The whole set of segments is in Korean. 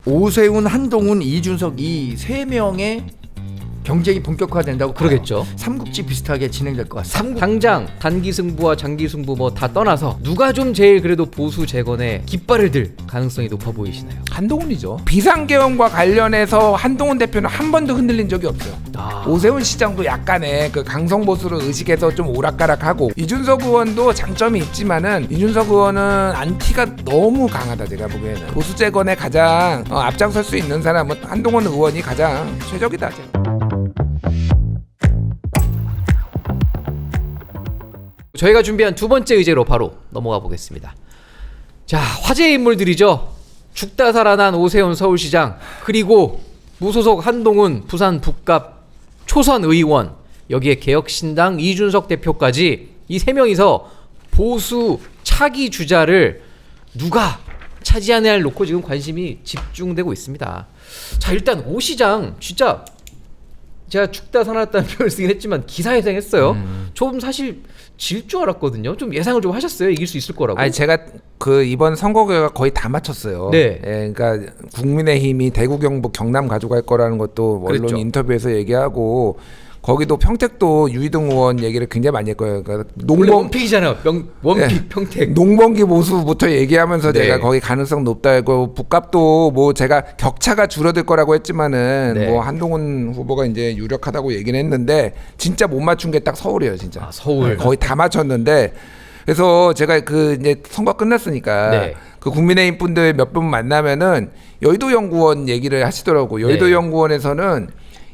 오세훈, 한동훈, 이준석 이 세 명의 경쟁이 본격화된다고 그러겠죠. 삼국지 비슷하게 진행될 것 같습니다. 당장 단기 승부와 장기 승부 뭐 다 떠나서 누가 좀 제일 그래도 보수 재건에 깃발을 들 가능성이 높아 보이시나요? 한동훈이죠. 비상계엄과 관련해서 한동훈 대표는 한 번도 흔들린 적이 없어요. 오세훈 시장도 약간의 그 강성보수를 의식해서 좀 오락가락하고, 이준석 의원도 장점이 있지만은 이준석 의원은 안티가 너무 강하다. 제가 보기에는 보수 재건에 가장 앞장설 수 있는 사람은 한동훈 의원이 가장 최적이다. 저희가 준비한 두 번째 의제로 바로 넘어가 보겠습니다. 자, 화제의 인물들이죠. 죽다 살아난 오세훈 서울시장, 그리고 무소속 한동훈 부산 북갑 초선 의원, 여기에 개혁신당 이준석 대표까지 이 세 명이서 보수 차기 주자를 누가 차지하느냐를 놓고 지금 관심이 집중되고 있습니다. 자, 일단 오 시장 진짜 제가 죽다 살아났다는 표현을 쓰긴 했지만 기사회생 했어요. 좀 사실 질 줄 알았거든요. 좀 예상을 좀 하셨어요? 이길 수 있을 거라고. 아니, 제가 그 이번 선거 결과 거의 다 맞췄어요. 네. 예, 그러니까 국민의힘이 대구 경북 경남 가져갈 거라는 것도 언론 그랬죠. 인터뷰에서 얘기하고, 거기도 평택도 유이동 의원 얘기를 굉장히 많이 했고요. 그러니까 원래 원픽이잖아요. 원픽 네. 평택. 농번기 보수부터 얘기하면서 네. 제가 거기 가능성 높다 했고, 북갑도 뭐 제가 격차가 줄어들 거라고 했지만은 네. 뭐 한동훈 후보가 이제 유력하다고 얘기는 했는데, 진짜 못 맞춘 게 딱 서울이에요, 진짜. 아, 서울. 거의 다 맞췄는데, 그래서 제가 그 이제 선거 끝났으니까 네. 그 국민의힘 분들 몇 분 만나면은 여의도 연구원 얘기를 하시더라고. 여의도 네. 연구원에서는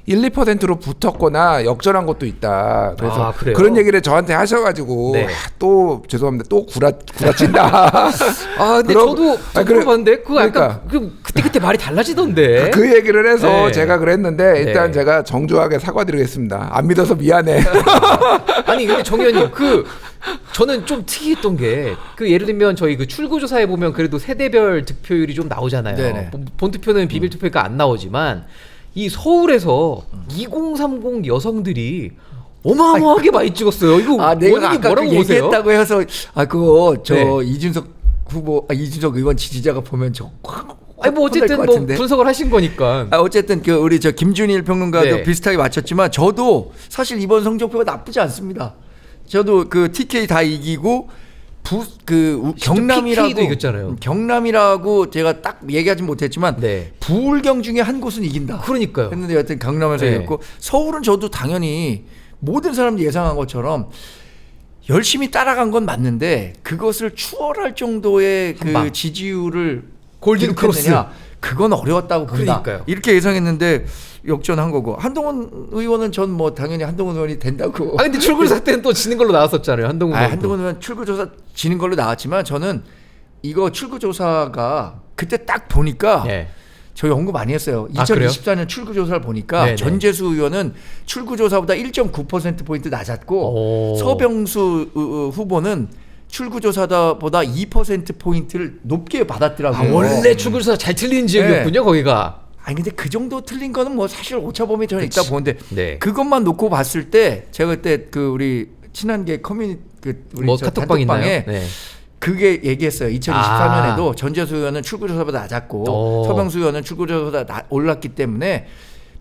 1~2%로 붙었거나 역전한 것도 있다. 그래서 그래요? 그런 얘기를 저한테 하셔가지고, 네. 또 죄송합니다. 또 구라친다. 아, 근데 저도 물어봤는데 그거 약간 그러니까. 그때 말이 달라지던데. 그 얘기를 해서 네. 제가 그랬는데, 일단 네. 제가 정중하게 사과드리겠습니다. 안 믿어서 미안해. 아니 근데 정 의원님, 저는 좀 특이했던 게, 예를 들면 저희 그 출구조사에 보면 그래도 세대별 득표율이 좀 나오잖아요. 네네. 본투표는 비밀 투표가 안 나오지만 이 서울에서 2030 여성들이 어마어마하게 많이 찍었어요. 이거 내가 원인이 아까 뭐라고 그 보세요? 얘기했다고 해서 그거 저 네. 이준석 후보, 이준석 의원 지지자가 보면 아니 뭐 어쨌든 뭐 분석을 하신 거니까. 어쨌든 그 우리 저 김준일 평론가도 네. 비슷하게 맞췄지만, 저도 사실 이번 성적표가 나쁘지 않습니다. 저도 그 TK 다 이기고 PK도 이겼잖아요. 경남이라고 제가 딱 얘기하지 못했지만 네. 부울경 중에 한 곳은 이긴다. 그러니까요. 했는데 여하튼 경남에서 네. 이겼고, 서울은 저도 당연히 모든 사람들이 예상한 것처럼 열심히 따라간 건 맞는데, 그것을 추월할 정도의 그 방. 지지율을 골든 기록했느냐, 그건 어려웠다고 본다. 그러니까요. 이렇게 예상했는데 역전한 거고, 한동훈 의원은 전 뭐 당연히 한동훈 의원이 된다고. 근데 출구조사 때는 또 지는 걸로 나왔었잖아요. 한동훈 의원도. 한동훈 의원 출구조사 지는 걸로 나왔지만, 저는 이거 출구조사가 그때 딱 보니까 네. 저 연구 많이 했어요. 그래요? 2024년 출구조사를 보니까 네네. 전재수 의원은 출구조사보다 1.9%포인트 낮았고, 오. 서병수 후보는 출구조사보다 2%포인트를 높게 받았더라고요. 원래 출구조사 잘 틀린 지역이었군요. 거기가. 아니 근데 그 정도 틀린 거는 뭐 사실 오차범위 저는 있다 보는데, 네. 그것만 놓고 봤을 때 제가 그때 그 우리 친한계 커뮤니티 우리 뭐 저 카톡방 있나요? 단톡방에 네. 그게 얘기했어요. 2024년에도 전재수 의원은 출구조사보다 낮았고 서병수 의원은 출구조사보다 올랐기 때문에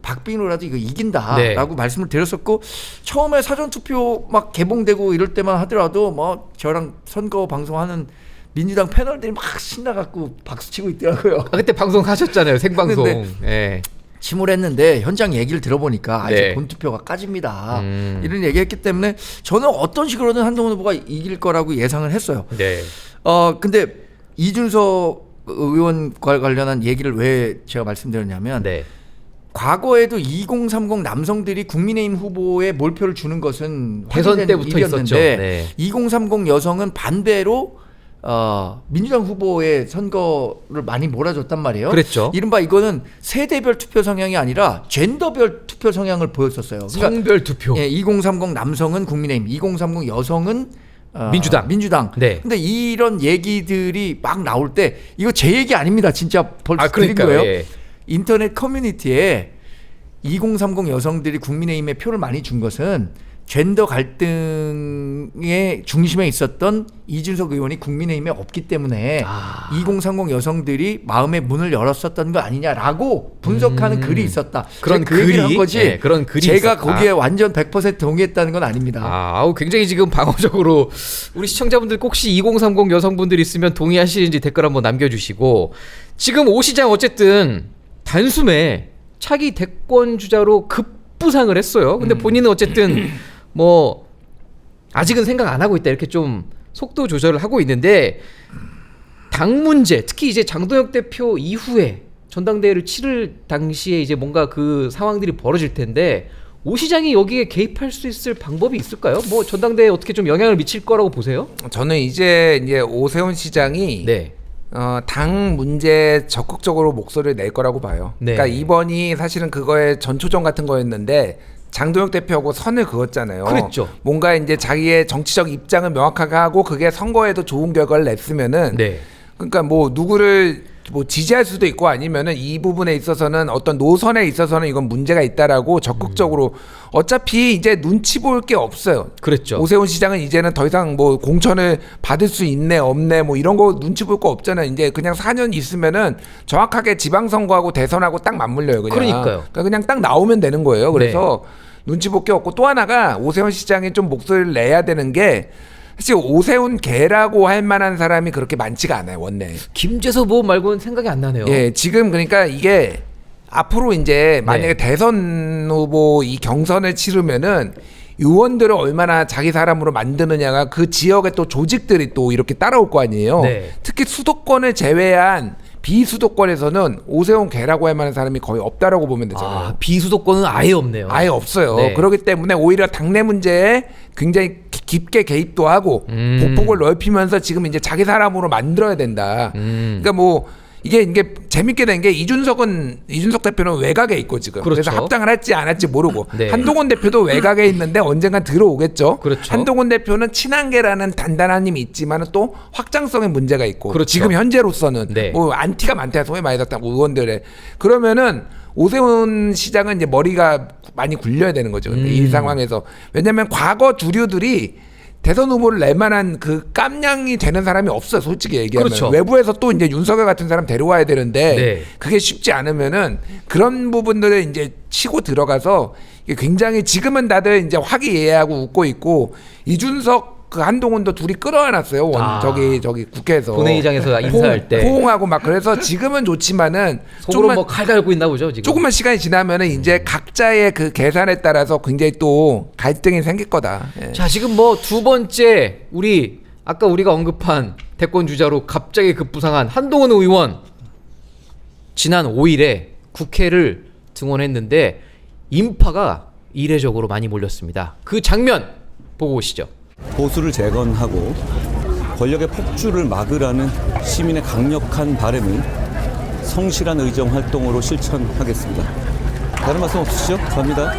박빙으로라도 이거 이긴다라고 네. 말씀을 드렸었고, 처음에 사전투표 막 개봉되고 이럴 때만 하더라도 뭐 저랑 선거 방송하는 민주당 패널들이 막 신나갖고 박수치고 있더라고요. 그때 방송하셨잖아요. 생방송. 근데 네. 침울했는데 현장 얘기를 들어보니까 네. 이제 본투표가 까집니다. 이런 얘기했기 때문에 저는 어떤 식으로든 한동훈 후보가 이길 거라고 예상을 했어요. 네. 근데 이준석 의원과 관련한 얘기를 왜 제가 말씀드렸냐면, 네. 과거에도 2030 남성들이 국민의힘 후보에 몰표를 주는 것은 대선 확인된 때부터 일이었는데, 있었죠. 네. 2030 여성은 반대로 민주당 후보의 선거를 많이 몰아줬단 말이에요. 그랬죠. 이른바 이거는 세대별 투표 성향이 아니라 젠더별 투표 성향을 보였었어요. 성별 투표. 2030 남성은 국민의힘, 2030 여성은 민주당. 네. 근데 이런 얘기들이 막 나올 때, 이거 제 얘기 아닙니다. 진짜 벌써 드린 그러니까요. 거예요. 예. 인터넷 커뮤니티에 2030 여성들이 국민의힘에 표를 많이 준 것은 젠더 갈등의 중심에 있었던 이준석 의원이 국민의힘에 없기 때문에 2030 여성들이 마음의 문을 열었었던 거 아니냐라고 분석하는 글이 있었다. 그런 그 얘기를 한 글이, 거지. 네, 그런 글이 제가 있었다. 거기에 완전 100% 동의했다는 건 아닙니다. 아우 굉장히 지금 방어적으로 우리 시청자분들 혹시 2030 여성분들 있으면 동의하시는지 댓글 한번 남겨주시고 지금 오 시장 어쨌든 단숨에 차기 대권 주자로 급부상을 했어요. 근데 본인은 어쨌든 뭐 아직은 생각 안 하고 있다 이렇게 좀 속도 조절을 하고 있는데 당 문제 특히 이제 장동혁 대표 이후에 전당대회를 치를 당시에 이제 뭔가 그 상황들이 벌어질 텐데 오 시장이 여기에 개입할 수 있을 방법이 있을까요? 뭐 전당대회에 어떻게 좀 영향을 미칠 거라고 보세요? 저는 이제 오세훈 시장이 네. 당 문제에 적극적으로 목소리를 낼 거라고 봐요. 네. 그러니까 이번이 사실은 그거의 전초전 같은 거였는데 장동혁 대표하고 선을 그었잖아요. 그랬죠. 뭔가 이제 자기의 정치적 입장을 명확하게 하고 그게 선거에도 좋은 결과를 냈으면은 네. 그러니까 뭐 누구를 뭐 지지할 수도 있고 아니면은 이 부분에 있어서는 어떤 노선에 있어서는 이건 문제가 있다라고 적극적으로 어차피 이제 눈치 볼 게 없어요. 그랬죠. 오세훈 시장은 이제는 더 이상 뭐 공천을 받을 수 있네 없네 뭐 이런 거 눈치 볼 거 없잖아요. 이제 그냥 4년 있으면은 정확하게 지방선거하고 대선하고 딱 맞물려요. 그러니까요. 그냥 딱 나오면 되는 거예요. 그래서 눈치 볼 게 없고 또 하나가 오세훈 시장이 좀 목소리를 내야 되는 게 사실 오세훈 개라고 할 만한 사람이 그렇게 많지가 않아요. 원내. 김재섭 의원 말고는 생각이 안 나네요. 예, 지금 그러니까 이게 앞으로 이제 만약에 네. 대선 후보 이 경선을 치르면은 의원들을 얼마나 자기 사람으로 만드느냐가 그 지역의 또 조직들이 또 이렇게 따라올 거 아니에요. 네. 특히 수도권을 제외한 비수도권에서는 오세훈 개라고 할 만한 사람이 거의 없다라고 보면 되잖아요. 아, 비수도권은 아예 없네요. 아예 없어요. 네. 그렇기 때문에 오히려 당내 문제에 굉장히 깊게 개입도 하고 보폭을 넓히면서 지금 이제 자기 사람으로 만들어야 된다. 그러니까 뭐 이게 재밌게 된 게 이준석 대표는 외곽에 있고 지금 그렇죠. 그래서 합당을 할지 안 할지 모르고 네. 한동훈 대표도 외곽에 있는데 언젠간 들어오겠죠. 그렇죠. 한동훈 대표는 친한계라는 단단한 힘이 있지만 또 확장성의 문제가 있고 그렇죠. 지금 현재로서는 네. 뭐 안티가 많다 소위 많이 듣다 의원들의 그러면은 오세훈 시장은 이제 머리가 많이 굴려야 되는 거죠. 근데 이 상황에서 왜냐하면 과거 주류들이 대선 후보를 낼 만한 그 깜냥이 되는 사람이 없어 솔직히 얘기하면 그렇죠. 외부에서 또 이제 윤석열 같은 사람 데려와야 되는데 네. 그게 쉽지 않으면은 그런 부분들을 이제 치고 들어가서 이게 굉장히 지금은 다들 이제 화기애애하고 웃고 있고 이준석 그 한동훈도 둘이 끌어안았어요. 저기 국회에서 본회의장에서 인사할 때 호응하고 막 그래서 지금은 좋지만은 속으로 뭐 칼 갈고 있나 보죠 지금. 조금만 시간이 지나면은 이제 각자의 그 계산에 따라서 굉장히 또 갈등이 생길 거다. 예. 자 지금 뭐 두 번째 우리 아까 우리가 언급한 대권 주자로 갑자기 급부상한 한동훈 의원 지난 5일에 국회를 등원했는데 인파가 이례적으로 많이 몰렸습니다. 그 장면 보고 오시죠. 보수를 재건하고 권력의 폭주를 막으라는 시민의 강력한 바람을 성실한 의정 활동으로 실천하겠습니다. 다른 말씀 없으시죠? 감사합니다.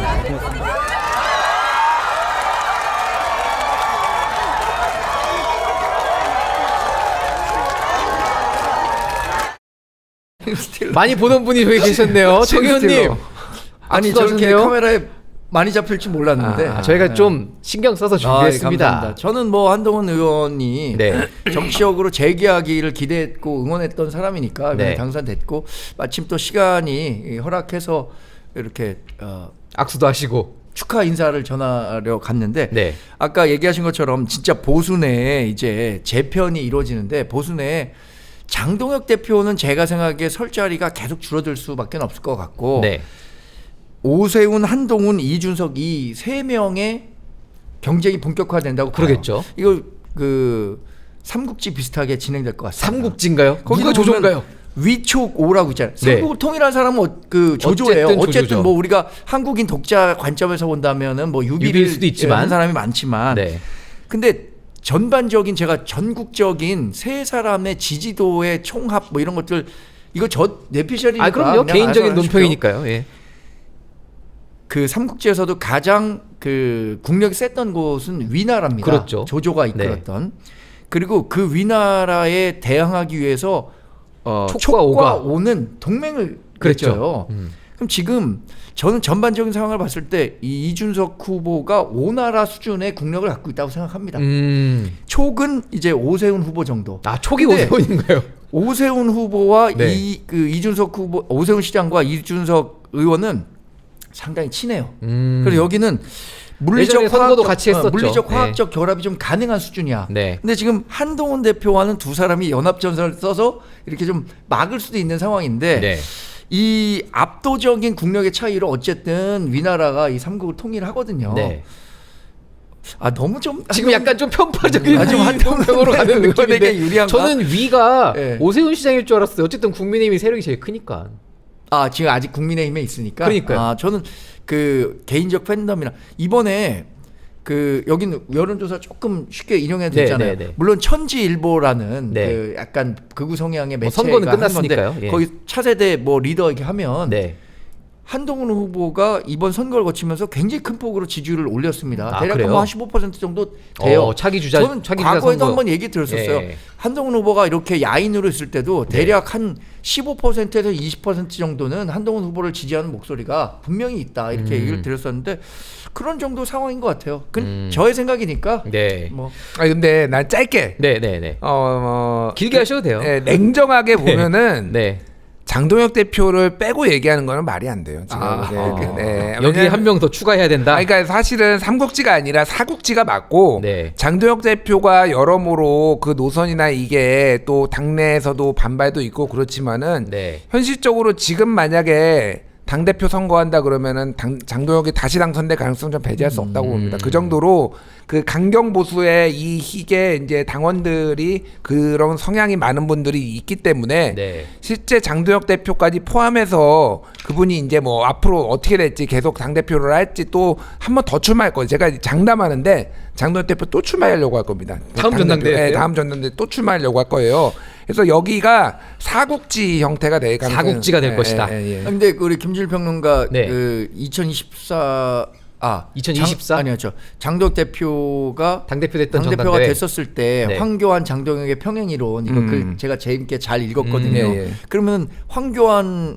많이 보던 분이 저기 계셨네요. 정 의원님. 아니 악수도 저렇게 하셨네요? 카메라에 많이 잡힐 줄 몰랐는데 저희가 좀 신경 써서 준비했습니다. 감사합니다. 저는 뭐 한동훈 의원이 네. 정치적으로 재기하기를 기대했고 응원했던 사람이니까 네. 당선됐고 마침 또 시간이 허락해서 이렇게 악수도 하시고. 축하 인사를 전하려 갔는데 네. 아까 얘기하신 것처럼 진짜 보수 내에 이제 재편이 이루어지는데 보수 내에 장동혁 대표는 제가 생각하기에 설 자리가 계속 줄어들 수밖에 없을 것 같고 네. 오세훈, 한동훈, 이준석 이 세 명의 경쟁이 본격화된다고 봐요. 그러겠죠. 이거 그 삼국지 비슷하게 진행될 것 같습니다. 삼국지인가요? 거기가 누가 조조인가요? 위촉 오라고 있잖아요. 네. 삼국을 통일한 사람은 그 조조예요. 어쨌든 어쨌든 조조죠. 뭐 우리가 한국인 독자 관점에서 본다면은 뭐 유비일 유비일 수도 있지만. 한 사람이 많지만, 네. 근데 전반적인 제가 전국적인 세 사람의 지지도의 총합 뭐 이런 것들 이거 저 내피셜이니까 아 그럼요. 그냥 개인적인 알아서 하십시오. 논평이니까요. 예. 그 삼국지에서도 가장 그 국력이 셌던 곳은 위나라입니다. 그렇죠. 조조가 이끌었던. 그리고 그 위나라에 대항하기 위해서 촉과 촉과 오가. 오는 동맹을 그랬죠. 맺어요. 그럼 지금 저는 전반적인 상황을 봤을 때 이 이준석 후보가 오나라 수준의 국력을 갖고 있다고 생각합니다. 촉은 이제 오세훈 후보 정도. 아, 촉이 근데 오세훈인가요? 오세훈 후보와 네. 이준석 후보, 오세훈 시장과 이준석 의원은 상당히 친해요. 그래서 여기는 예전에 선거도 같이 했었죠. 물리적 네. 화학적 결합이 좀 가능한 수준이야. 네. 근데 지금 한동훈 대표와는 두 사람이 연합전선을 써서 이렇게 좀 막을 수도 있는 상황인데 네. 이 압도적인 국력의 차이로 어쨌든 위나라가 이 삼국을 통일하거든요. 네. 아 너무 좀 지금 약간 좀 편파적인 좀 한동훈으로 가는 느낌인데 유리한가? 저는 위가 네. 오세훈 시장일 줄 알았어요. 어쨌든 국민의힘이 세력이 제일 크니까. 아 지금 아직 국민의힘에 있으니까. 그러니까요. 아 저는 그 개인적 팬덤이랑 이번에 그 여기는 여론조사 조금 쉽게 인용해도 네, 되잖아요. 네, 네. 물론 천지일보라는 네. 그 약간 극우 성향의 뭐 매체가 선거는 한 끝났으니까요. 건데 예. 거기 차세대 뭐 리더 이렇게 하면 네. 한동훈 후보가 이번 선거를 거치면서 굉장히 큰 폭으로 지지율을 올렸습니다. 아, 대략 그래요? 한 15% 정도 돼요. 차기 주자. 저는 차기 주자 과거에도 선거. 한번 얘기 들었었어요. 예. 한동훈 후보가 이렇게 야인으로 있을 때도 대략 한 15%에서 20% 정도는 한동훈 후보를 지지하는 목소리가 분명히 있다 이렇게 얘기를 드렸었는데 그런 정도 상황인 것 같아요. 저의 생각이니까. 네. 뭐 아 근데 난 짧게 네. 어 길게 하셔도 돼요. 냉정하게 보면은 네. 장동혁 대표를 빼고 얘기하는 거는 말이 안 돼요. 지금. 여기 한 명 더 추가해야 된다. 그러니까 사실은 삼국지가 아니라 사국지가 맞고 네. 장동혁 대표가 여러모로 그 노선이나 이게 또 당내에서도 반발도 있고 그렇지만은 네. 현실적으로 지금 만약에 당대표 선거한다 그러면은 장동혁이 다시 당선될 가능성 좀 배제할 수 없다고 봅니다. 그 정도로 그 강경 보수의 이 희게 이제 당원들이 그런 성향이 많은 분들이 있기 때문에 네. 실제 장동혁 대표까지 포함해서 그분이 이제 뭐 앞으로 어떻게 될지 계속 당대표를 할지 또 한 번 더 출마할 거예요. 제가 장담하는데 장동혁 대표 또 출마하려고 할 겁니다. 다음 당대표. 전당대회 네, 다음 전당대회 또 출마하려고 할 거예요. 그래서 여기가 사국지 형태가 될 가능성 사국지가 될 것이다. 근데 우리 김준일 평론가 네. 그 2024 2024? 아니었죠. 장동혁 대표가 당대표 됐던 당대표가 전당대회. 됐었을 때 네. 황교안 장동혁의 평행이론 이거 글 제가 재밌게 잘 읽었거든요. 예. 그러면 황교안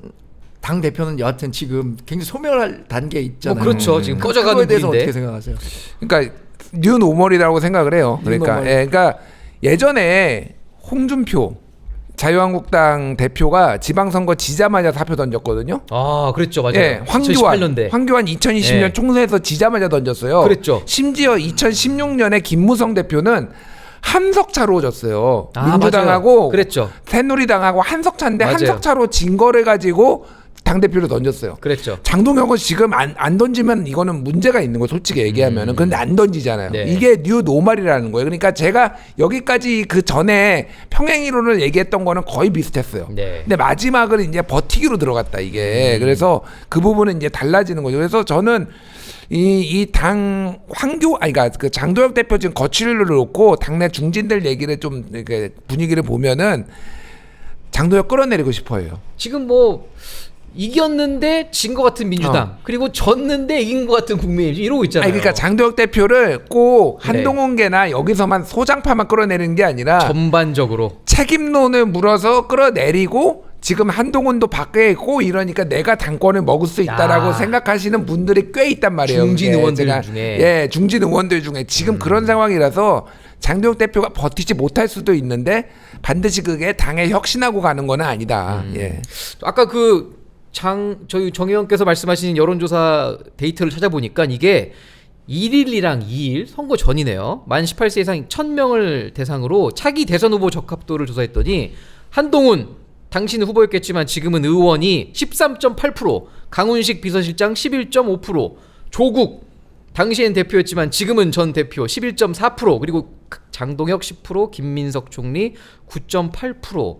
당 대표는 여하튼 지금 굉장히 소멸할 단계에 있잖아요. 뭐 그렇죠. 지금 꺼져가는 그거에 대해서 분인데. 어떻게 생각하세요? 그러니까 뉴 노멀이라고 생각을 해요. 그러니까 노멀. 그러니까 예전에 홍준표 자유한국당 대표가 지방선거 지자마자 사표 던졌거든요. 아, 그랬죠. 맞아요. 예, 황교안 2018년대. 황교안 2020년 예. 총선에서 지자마자 던졌어요. 그랬죠. 심지어 2016년에 김무성 대표는 한석 차로 졌어요. 아, 민주당하고 맞아요. 그랬죠. 새누리당하고 한석 차인데 맞아요. 한석 차로 진 거를 가지고 당 대표를 던졌어요. 그랬죠. 장동혁은 지금 안 던지면 이거는 문제가 있는 거예요. 솔직히 얘기하면은. 그런데 안 던지잖아요. 네. 이게 뉴 노멀이라는 거예요. 그러니까 제가 여기까지 그 전에 평행이론을 얘기했던 거는 거의 비슷했어요. 네. 근데 마지막은 이제 버티기로 들어갔다 이게. 그래서 그 부분은 이제 달라지는 거죠. 그래서 저는 이 당 그러니까 그 장동혁 대표 지금 거취를 놓고 당내 중진들 얘기를 좀 이렇게 분위기를 보면은 장동혁 끌어내리고 싶어요. 지금 뭐 이겼는데 진 것 같은 민주당 그리고 졌는데 이긴 것 같은 국민의힘 이러고 있잖아요. 아니, 그러니까 장동혁 대표를 꼭 한동훈계나 여기서만 소장파만 끌어내리는 게 아니라 전반적으로 책임론을 물어서 끌어내리고 지금 한동훈도 밖에 있고 이러니까 내가 당권을 먹을 수 있다라고 생각하시는 분들이 꽤 있단 말이에요. 중진 그게 의원들 제가, 중에. 예, 중진 의원들 중에 지금 그런 상황이라서 장동혁 대표가 버티지 못할 수도 있는데 반드시 그게 당에 혁신하고 가는 건 아니다. 예. 아까 저희 정 의원께서 말씀하신 여론조사 데이터를 찾아보니까 이게 1일이랑 2일 선거 전이네요. 만 18세 이상 1000명을 대상으로 차기 대선 후보 적합도를 조사했더니 한동훈 당신 후보였겠지만 지금은 의원이 13.8%, 강훈식 비서실장 11.5%, 조국 당시엔 대표였지만 지금은 전 대표 11.4%, 그리고 장동혁 10%, 김민석 총리 9.8%.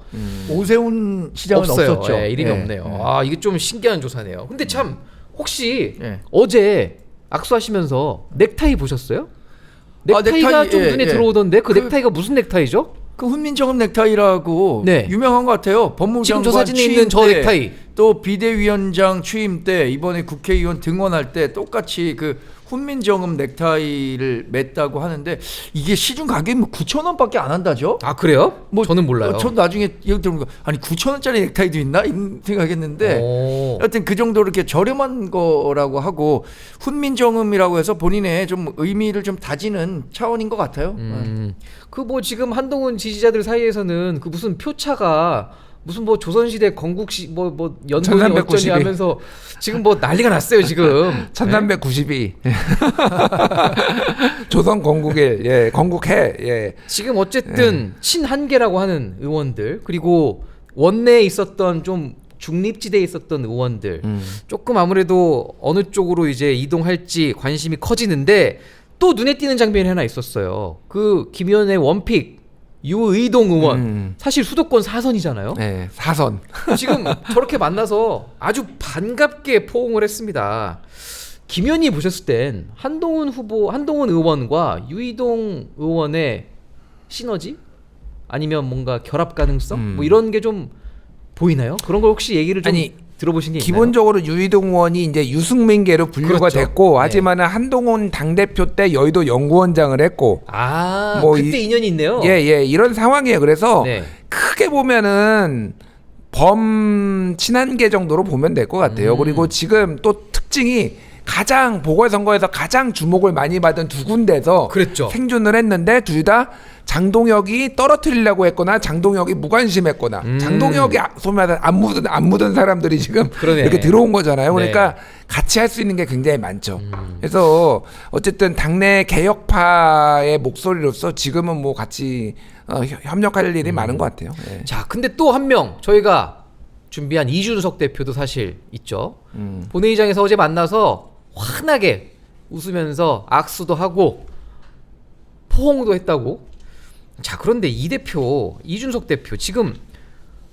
오세훈 시장은 없어요. 없었죠. 예, 이름이 예. 없네요. 아, 이게 좀 신기한 조사네요. 근데 참 혹시 예. 어제 악수하시면서 넥타이 보셨어요? 넥타이가 넥타이, 좀 예, 눈에 예. 들어오던데 그 넥타이가 무슨 넥타이죠? 그 훈민정음 넥타이라고 네. 유명한 것 같아요. 법무부 지금 장관 저 사진에 있는 저 취임 때 넥타이. 또 비대위원장 취임 때 이번에 국회의원 등원할 때 똑같이 그 훈민정음 넥타이를 맸다고 하는데 이게 시중 가격이 뭐 9,000원밖에 안 한다죠? 아 그래요? 저는 몰라요. 전 나중에 얘기 들으면 아니 9,000원짜리 넥타이도 있나? 이런 생각했는데 오. 하여튼 그 정도로 이렇게 저렴한 거라고 하고 훈민정음이라고 해서 본인의 좀 의미를 좀 다지는 차원인 것 같아요. 그 뭐 지금 한동훈 지지자들 사이에서는 그 무슨 표차가 무슨 뭐 조선시대 건국시 뭐 연돈이 1392. 어쩌니 하면서 지금 뭐 난리가 났어요 지금. 1392 조선 건국일 예 건국해 예 지금 어쨌든 친한계라고 하는 의원들 그리고 원내에 있었던 좀 중립지대에 있었던 의원들 조금 아무래도 어느 쪽으로 이제 이동할지 관심이 커지는데 또 눈에 띄는 장면이 하나 있었어요. 그 김의원의 원픽 유의동 의원 사실 수도권 4선이잖아요. 네, 사선 지금 저렇게 만나서 아주 반갑게 포옹을 했습니다. 김 의원이 보셨을 땐 한동훈 의원과 유의동 의원의 시너지 아니면 뭔가 결합 가능성 뭐 이런 게 좀 보이나요? 그런 걸 혹시 얘기를 좀 아니, 들어보신 게 있나요? 기본적으로 유이동 의원이 이제 유승민계로 분류가 그렇죠. 됐고 네. 하지만은 한동훈 당대표 때 여의도 연구원장을 했고 뭐 그때 인연이 있네요. 예 이런 상황이에요. 그래서 네. 크게 보면은 범 친한계 정도로 보면 될 것 같아요. 그리고 지금 또 특징이 가장 보궐선거에서 가장 주목을 많이 받은 두 군데에서 그랬죠. 생존을 했는데 둘 다 장동혁이 떨어뜨리려고 했거나 장동혁이 무관심했거나 장동혁이 소위 말해서 안 묻은 사람들이 지금 그러네. 이렇게 들어온 거잖아요. 그러니까 네. 같이 할 수 있는 게 굉장히 많죠. 그래서 어쨌든 당내 개혁파의 목소리로서 지금은 뭐 같이 협력할 일이 많은 것 같아요. 예. 자, 근데 또 한 명 저희가 준비한 이준석 대표도 사실 있죠. 본회의장에서 어제 만나서 환하게 웃으면서 악수도 하고 포옹도 했다고. 자, 그런데 이준석 대표 지금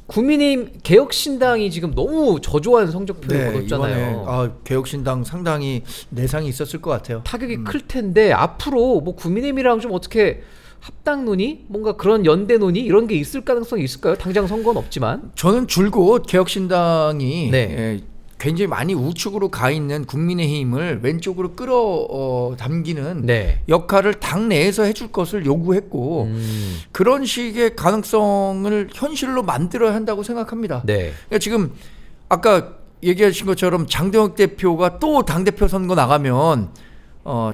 국민의힘 개혁신당이 지금 너무 저조한 성적표를 거뒀잖아요. 이번에 개혁신당 상당히 내상이 있었을 것 같아요. 타격이 클 텐데 앞으로 뭐 국민의힘이랑 좀 어떻게 합당 논의, 뭔가 그런 연대 논의 이런 게 있을 가능성이 있을까요? 당장 선거는 없지만. 저는 줄곧 개혁신당이 네. 굉장히 많이 우측으로 가 있는 국민의힘을 왼쪽으로 끌어당기는 네. 역할을 당 내에서 해줄 것을 요구했고 그런 식의 가능성을 현실로 만들어야 한다고 생각합니다. 네. 그러니까 지금 아까 얘기하신 것처럼 장동혁 대표가 또 당대표 선거 나가면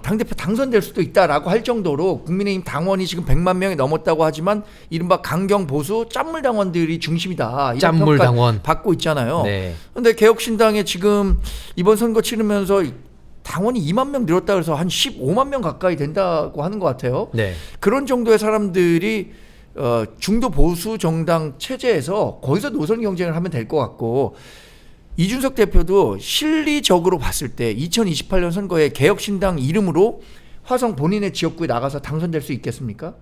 당대표 당선될 수도 있다라고 할 정도로 국민의힘 당원이 지금 100만 명이 넘었다고 하지만 이른바 강경 보수 짠물 당원들이 중심이다. 이런 짠물 평가 당원. 받고 있잖아요. 네. 그런데 개혁신당에 지금 이번 선거 치르면서 당원이 2만 명 늘었다 그래서 한 15만 명 가까이 된다고 하는 것 같아요. 네. 그런 정도의 사람들이 중도 보수 정당 체제에서 거기서 노선 경쟁을 하면 될 것 같고 이준석 대표도 실리적으로 봤을 때 2028년 선거에 개혁신당 이름으로 화성 본인의 지역구에 나가서 당선될 수 있겠습니까?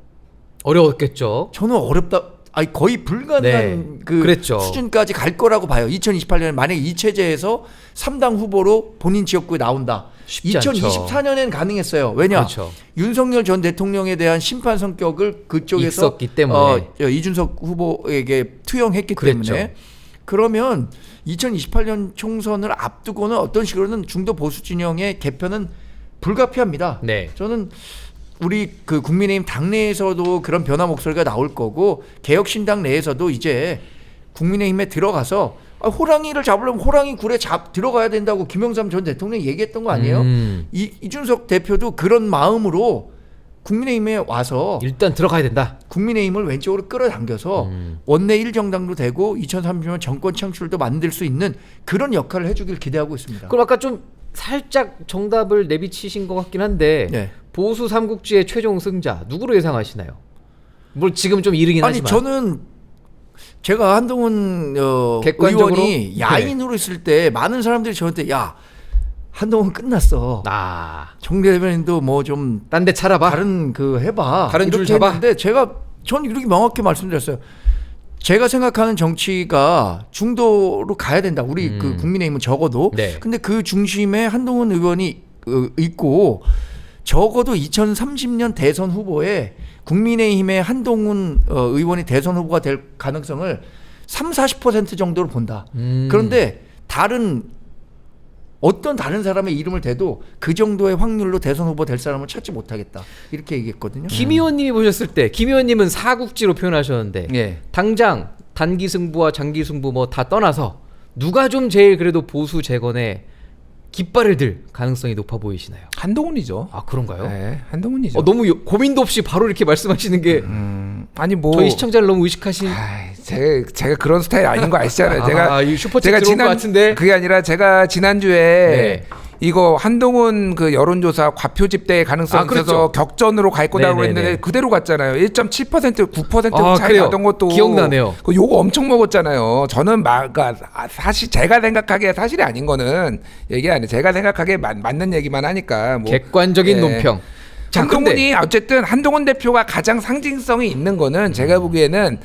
어려웠겠죠. 저는 어렵다. 아니 거의 불가능한 네, 그랬죠. 수준까지 갈 거라고 봐요. 2028년에 만약에 이 체제에서 3당 후보로 본인 지역구에 나온다. 쉽지 않죠. 2024년엔 가능했어요. 왜냐? 그렇죠. 윤석열 전 대통령에 대한 심판 성격을 그쪽에서 있었기 때문에. 이준석 후보에게 투영했기 그랬죠. 때문에 그러면 2028년 총선을 앞두고는 어떤 식으로는 중도 보수 진영의 개편은 불가피합니다. 네. 저는 우리 그 국민의힘 당내에서도 그런 변화 목소리가 나올 거고 개혁신당 내에서도 이제 국민의힘에 들어가서 호랑이를 잡으려면 호랑이 굴에 들어가야 된다고 김영삼 전 대통령이 얘기했던 거 아니에요? 이준석 대표도 그런 마음으로 국민의힘에 와서 일단 들어가야 된다. 국민의힘을 왼쪽으로 끌어당겨서 원내 1정당도 되고 2030년 정권 창출도 만들 수 있는 그런 역할을 해주길 기대하고 있습니다. 그럼 아까 좀 살짝 정답을 내비치신 것 같긴 한데 네. 보수 삼국지의 최종 승자 누구로 예상하시나요? 뭐 지금 좀 이르긴 아니 하지만. 저는 제가 한동훈 객관적으로? 의원이 야인으로 있을 때 많은 사람들이 저한테 야 한동훈 끝났어. 정 대변인도 뭐 좀 딴 데 차려봐. 다른 해봐. 다른 줄 이렇게 잡아. 했는데 전 이렇게 명확히 말씀드렸어요. 제가 생각하는 정치가 중도로 가야 된다. 우리 그 국민의힘은 적어도. 네. 근데 그 중심에 한동훈 의원이 있고 적어도 2030년 대선 후보에 국민의힘의 한동훈 의원이 대선 후보가 될 가능성을 30-40% 정도로 본다. 그런데 어떤 다른 사람의 이름을 대도 그 정도의 확률로 대선 후보 될 사람을 찾지 못하겠다. 이렇게 얘기했거든요. 김 의원님이 보셨을 때 김 의원님은 사국지로 표현하셨는데 예. 당장 단기 승부와 장기 승부 뭐 다 떠나서 누가 좀 제일 그래도 보수 재건에 깃발을 들 가능성이 높아 보이시나요? 한동훈이죠. 아 그런가요? 네, 한동훈이죠. 너무 고민도 없이 바로 이렇게 말씀하시는 게 아니 뭐 저희 시청자를 너무 의식하신. 제가 그런 스타일 아닌 거 아시잖아요. 이 슈퍼챗 들어온 것 같은데. 그게 아니라 제가 지난주에 네. 이거 한동훈 그 여론조사 과표 집대의 가능성이 그렇죠. 있어서 격전으로 갈 거라고 네네네. 했는데 그대로 갔잖아요. 1.7% 9% 차이 그래요. 나던 것도 기억나네요. 그 욕 엄청 먹었잖아요. 저는 그러니까 사실 제가 생각하기에 사실이 아닌 거는 얘기 안 해. 제가 생각하기에 맞는 얘기만 하니까 뭐 객관적인 네. 논평. 자, 한동훈이 어쨌든 한동훈 대표가 가장 상징성이 있는 거는 제가 보기에는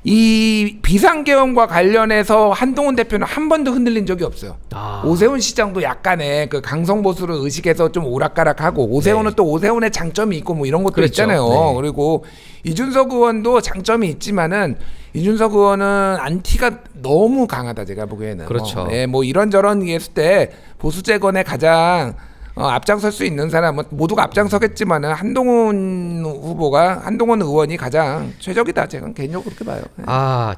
이 비상계엄과 관련해서 한동훈 대표는 한 번도 흔들린 적이 없어요. 오세훈 시장도 약간의 그 강성보수를 의식해서 좀 오락가락하고 오세훈은 네. 또 오세훈의 장점이 있고 뭐 이런 것도 그렇죠. 있잖아요. 네. 그리고 이준석 의원도 장점이 있지만은 이준석 의원은 안티가 너무 강하다 제가 보기에는. 그렇죠. 뭐 이런저런 얘기했을 때 보수 재건에 가장 앞장설 수 있는 사람은 모두가 앞장서겠지만은 한동훈 의원이 가장 최적이다. 제가 개인적으로 그렇게 봐요.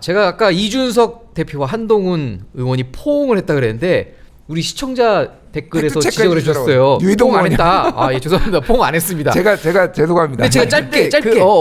제가 아까 이준석 대표와 한동훈 의원이 포옹을 했다 그랬는데 우리 시청자 댓글에서 팩트 지적을 체크해 해주셨어요. 유이동 포옹 안 아니야? 했다. 예, 죄송합니다. 포옹 안 했습니다. 제가 죄송합니다. 근데 제가 짧게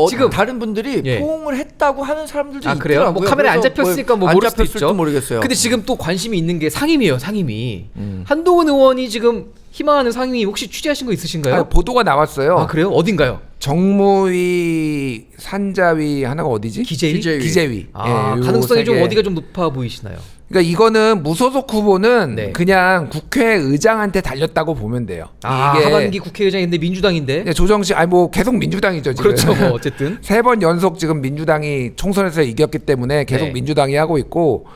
지금 다른 분들이 예. 포옹을 했다고 하는 사람들도 그래요? 있더라고요. 뭐 카메라 안 그래서 잡혔으니까 뭐 안 모를 수도 잡혔을지도 있죠. 모르겠어요. 근데 지금 또 관심이 있는 게 상임이에요. 상임이. 한동훈 의원이 지금 희망하는 상임위 혹시 취재하신 거 있으신가요? 보도가 나왔어요. 그래요? 어딘가요? 정무위, 산자위 하나가 어디지? 기재위? 기재위. 요 가능성이 좀 세 개. 어디가 좀 높아 보이시나요? 그러니까 이거는 무소속 후보는 네. 그냥 국회의장한테 달렸다고 보면 돼요. 이게 하반기 국회의장인데 민주당인데. 조정식 뭐 계속 민주당이죠 지금. 그렇죠. 뭐 어쨌든. 3번 연속 지금 민주당이 총선에서 이겼기 때문에 계속 네. 민주당이 하고 있고,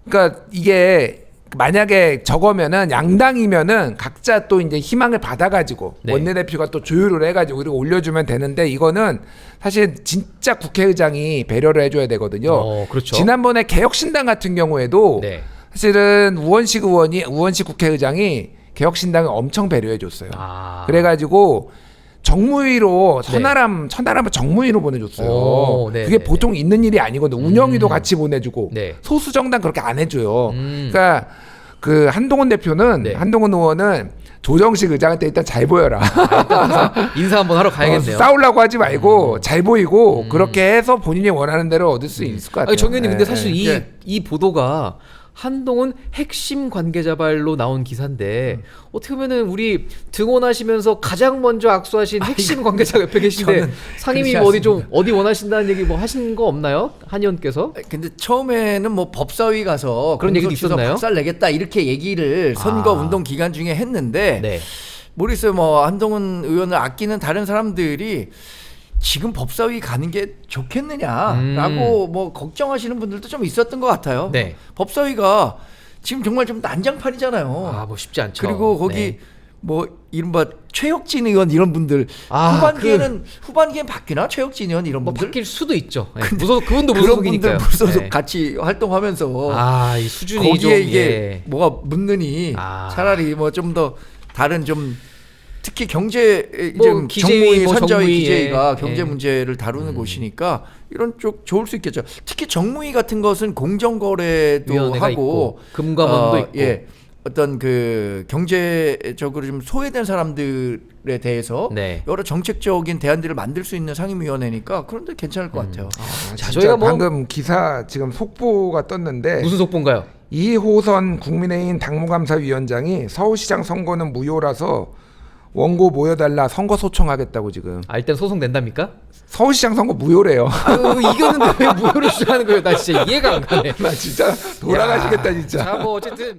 그러니까 이게 만약에 저거면은 양당이면은 각자 또 이제 희망을 받아가지고 네. 원내대표가 또 조율을 해가지고 그리고 올려주면 되는데 이거는 사실 진짜 국회의장이 배려를 해줘야 되거든요. 그렇죠. 지난번에 개혁신당 같은 경우에도 네. 사실은 우원식 국회의장이 개혁신당을 엄청 배려해줬어요. 그래가지고 정무위로 천하람 정무위로 보내줬어요. 네, 그게 네, 보통 있는 일이 아니거든. 운영위도 같이 보내주고 네. 소수 정당 그렇게 안 해줘요. 그러니까 그 한동훈 대표는 네. 한동훈 의원은 조정식 의장한테 일단 잘 보여라. 인사 한번 하러 가야겠네요. 싸우려고 하지 말고 잘 보이고 그렇게 해서 본인이 원하는 대로 얻을 수 있을 것 같아요. 정 의원님 근데 사실 네. 이 보도가 한동훈 핵심 관계자발로 나온 기사인데 어떻게 보면은 우리 등원하시면서 가장 먼저 악수하신 핵심 관계자가 옆에 계신데 저는 상임위 그렇지 어디 원하신다는 얘기 뭐 하신 거 없나요? 한 의원께서? 근데 처음에는 뭐 법사위 가서 그런 얘기도 공소시효 있었나요? 박살 내겠다 이렇게 얘기를 선거 운동 기간 중에 했는데 네. 모르겠어요. 뭐 한동훈 의원을 아끼는 다른 사람들이 지금 법사위 가는 게 좋겠느냐라고 뭐 걱정하시는 분들도 좀 있었던 것 같아요. 네. 법사위가 지금 정말 좀 난장판이잖아요. 뭐 쉽지 않죠. 그리고 거기 네. 뭐 이른바 최혁진 의원 이런 분들 후반기엔 바뀌나 최혁진 의원 이런 뭐 분들 바뀔 수도 있죠. 네. 그분도 그런 무소속이니까요. 분들 무소속 네. 같이 활동하면서 이 수준이 거기에 좀 이게 뭐가 묻느니 차라리 뭐 좀 더 다른 좀 특히 경제 뭐 기재위, 정무위 산자위 정무위, 기재위가 예. 경제 문제를 다루는 곳이니까 이런 쪽 좋을 수 있겠죠. 특히 정무위 같은 것은 공정거래도 위원회가 하고 있고, 금감원도 있고. 예. 어떤 그 경제적으로 좀 소외된 사람들에 대해서 네. 여러 정책적인 대안들을 만들 수 있는 상임위원회니까 그런데 괜찮을 것 같아요. 자, 진짜 저희가 뭐 방금 기사 지금 속보가 떴는데 무슨 속보인가요? 이호선 국민의힘 당무감사위원장이 서울시장 선거는 무효라서 원고 모여달라 선거 소청하겠다고 지금. 일단 소송 낸답니까? 서울시장 선거 무효래요. 이겼는데 왜 무효를 주장하는 거예요? 나 진짜 이해가 안 가네. 나 진짜 돌아가시겠다 진짜. 자, 뭐 어쨌든